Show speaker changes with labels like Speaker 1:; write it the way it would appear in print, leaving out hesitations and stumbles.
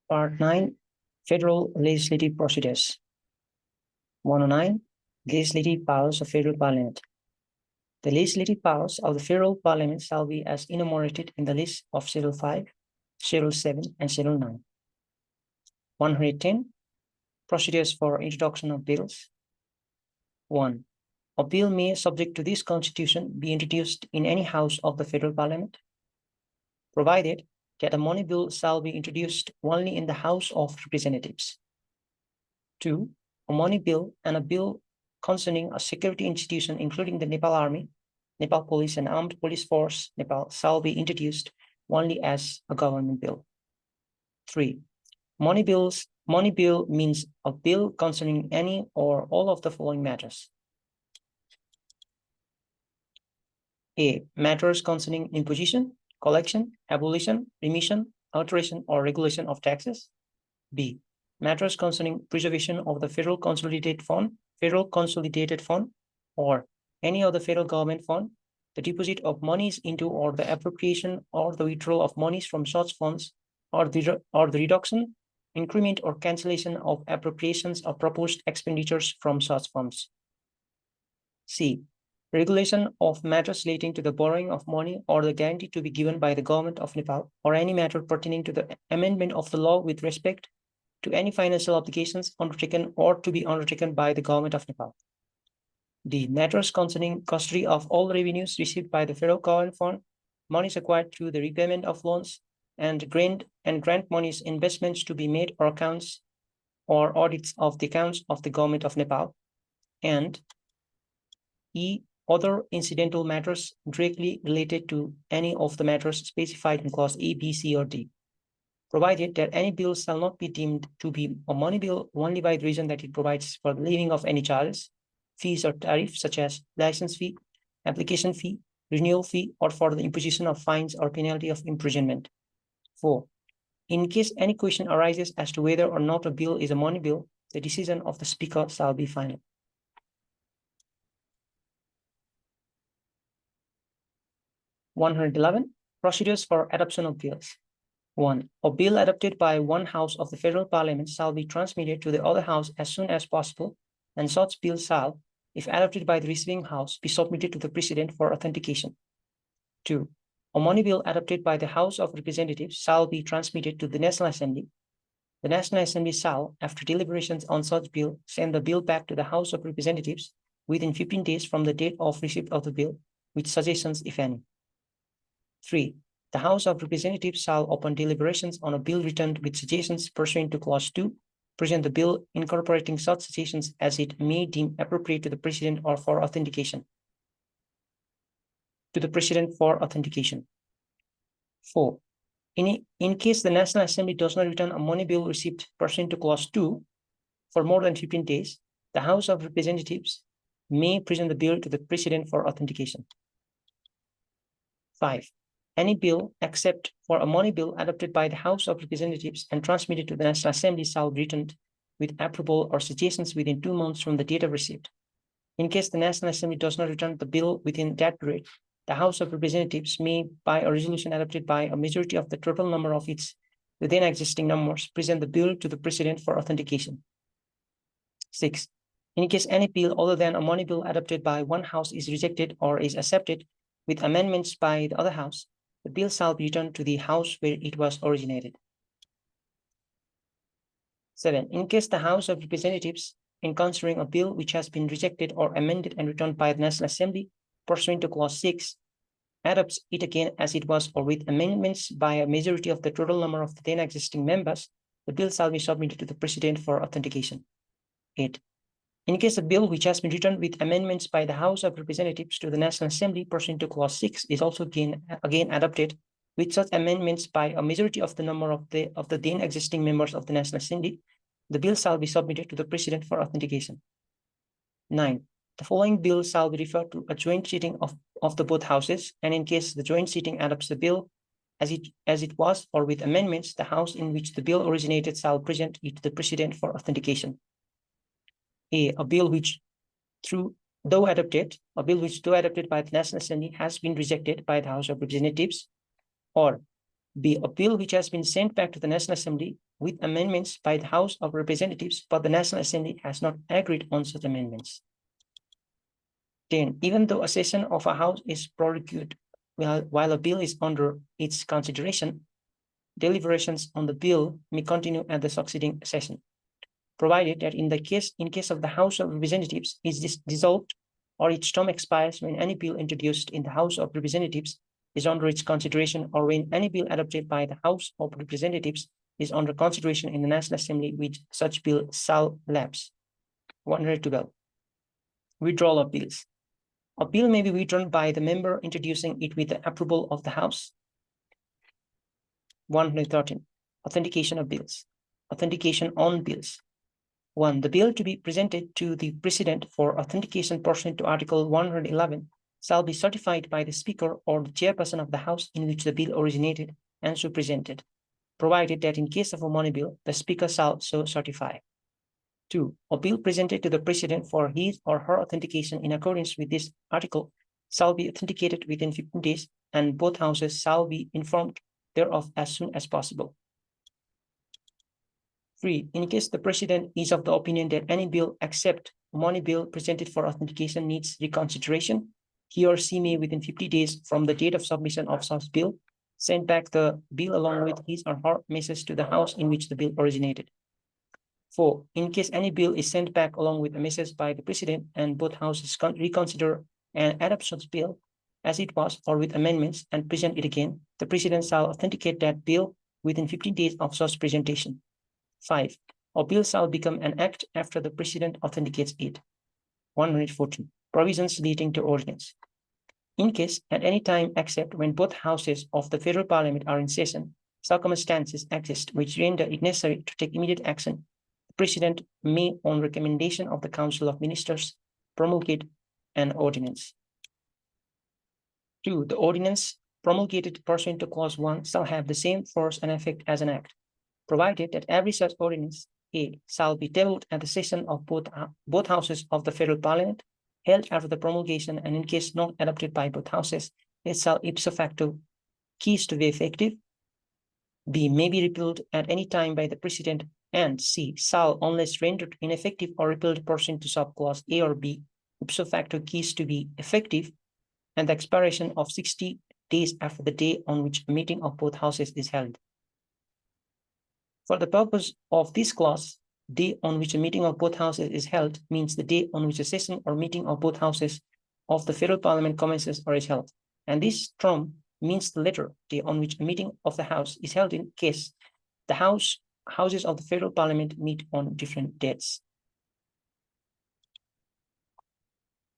Speaker 1: Part-9 Federal Legislative Procedures. 109 Legislative Powers of Federal Parliament. The legislative powers of the Federal Parliament shall be as enumerated in the list of Schedule 5, Schedule 7, and Schedule 9. 110 Procedures for introduction of bills. 1. A bill may, subject to this Constitution, be introduced in any house of the Federal Parliament, provided that a money bill shall be introduced only in the House of Representatives. 2. A money bill and a bill concerning a security institution, including the Nepal Army, Nepal Police, and Armed Police Force, Nepal, shall be introduced only as a government bill. 3. Money bill means a bill concerning any or all of the following matters. A. Matters concerning imposition, collection, abolition, remission, alteration, or regulation of taxes. B. Matters concerning preservation of the Federal Consolidated Fund, or any other federal government fund, the deposit of monies into or the appropriation or the withdrawal of monies from such funds, or the reduction, increment, or cancellation of appropriations or proposed expenditures from such funds. C. Regulation of matters relating to the borrowing of money or the guarantee to be given by the government of Nepal, or any matter pertaining to the amendment of the law with respect to any financial obligations undertaken or to be undertaken by the government of Nepal. D. Matters concerning custody of all revenues received by the Federal Government Fund, monies acquired through the repayment of loans, and grant monies, investments to be made, or accounts or audits of the accounts of the government of Nepal. And E. Other incidental matters directly related to any of the matters specified in clause A, B, C, or D, provided that any bill shall not be deemed to be a money bill only by the reason that it provides for the levying of any charges, fees, or tariffs such as license fee, application fee, renewal fee, or for the imposition of fines or penalty of imprisonment. 4. In case any question arises as to whether or not a bill is a money bill, the decision of the Speaker shall be final. 111 Procedures for adoption of bills. 1. A bill adopted by one house of the Federal Parliament shall be transmitted to the other house as soon as possible, and such bill shall, if adopted by the receiving house, be submitted to the President for authentication. 2. A money bill adopted by the House of Representatives shall be transmitted to the National Assembly. The National Assembly shall, after deliberations on such bill, send the bill back to the House of Representatives within 15 days from the date of receipt of the bill, with suggestions, if any. 3. The House of Representatives shall, upon deliberations on a bill returned with suggestions pursuant to Clause 2, present the bill incorporating such suggestions as it may deem appropriate to the President or for authentication. 4. In case the National Assembly does not return a money bill received pursuant to Clause 2 for more than 15 days, the House of Representatives may present the bill to the President for authentication. 5. Any bill, except for a money bill adopted by the House of Representatives and transmitted to the National Assembly, shall be returned with approval or suggestions within 2 months from the date of receipt. In case the National Assembly does not return the bill within that period, the House of Representatives may, by a resolution adopted by a majority of the total number of its then existing numbers, present the bill to the President for authentication. 6. In case any bill other than a money bill adopted by one house is rejected or is accepted with amendments by the other house, the bill shall be returned to the house where it was originated. 7. In case the House of Representatives, in considering a bill which has been rejected or amended and returned by the National Assembly pursuant to Clause 6, adopts it again as it was or with amendments by a majority of the total number of the then existing members, the bill shall be submitted to the President for authentication. 8. In case a bill which has been returned with amendments by the House of Representatives to the National Assembly pursuant to Clause 6 is also again adopted with such amendments by a majority of the number of the then existing members of the National Assembly, the bill shall be submitted to the President for authentication. 9. The following bill shall be referred to a joint sitting of the both houses, and in case the joint sitting adopts the bill as it was or with amendments, the house in which the bill originated shall present it to the President for authentication. A bill which, though adopted by the National Assembly has been rejected by the House of Representatives, or B, a bill which has been sent back to the National Assembly with amendments by the House of Representatives, but the National Assembly has not agreed on such amendments. 10. Even though a session of a House is prorogued while a bill is under its consideration, deliberations on the bill may continue at the succeeding session, provided that in case of the House of Representatives is dissolved or its term expires when any bill introduced in the House of Representatives is under its consideration, or when any bill adopted by the House of Representatives is under consideration in the National Assembly, which such bill shall lapse. 112. Withdrawal of bills. A bill may be withdrawn by the member introducing it with the approval of the House. 113. Authentication of bills. Authentication on bills. 1. The bill to be presented to the President for authentication pursuant to Article 111 shall be certified by the Speaker or the Chairperson of the House in which the bill originated and so presented, provided that in case of a money bill, the Speaker shall so certify. 2. A bill presented to the President for his or her authentication in accordance with this article shall be authenticated within 15 days, and both houses shall be informed thereof as soon as possible. 3. In case the President is of the opinion that any bill except money bill presented for authentication needs reconsideration, he or she may, within 50 days from the date of submission of such bill, send back the bill along with his or her message to the House in which the bill originated. 4. In case any bill is sent back along with a message by the President and both houses reconsider and adopt such bill as it was or with amendments and present it again, the President shall authenticate that bill within 15 days of such presentation. 5. A bill shall become an act after the President authenticates it. 114. Provisions leading to ordinance. In case at any time except when both houses of the Federal Parliament are in session, circumstances exist which render it necessary to take immediate action, the President may, on recommendation of the Council of Ministers, promulgate an ordinance. 2. The ordinance promulgated pursuant to Clause 1 shall have the same force and effect as an act, provided that every such ordinance A shall be tabled at the session of both houses of the Federal Parliament held after the promulgation, and in case not adopted by both houses, it shall ipso facto cease to be effective. B may be repealed at any time by the President, and C shall, unless rendered ineffective or repealed pursuant to subclause A or B, ipso facto cease to be effective, and the expiration of 60 days after the day on which a meeting of both houses is held. For the purpose of this clause, day on which a meeting of both houses is held means the day on which a session or meeting of both houses of the Federal Parliament commences or is held. And this term means the later day on which a meeting of the House is held in case the houses of the Federal Parliament meet on different dates.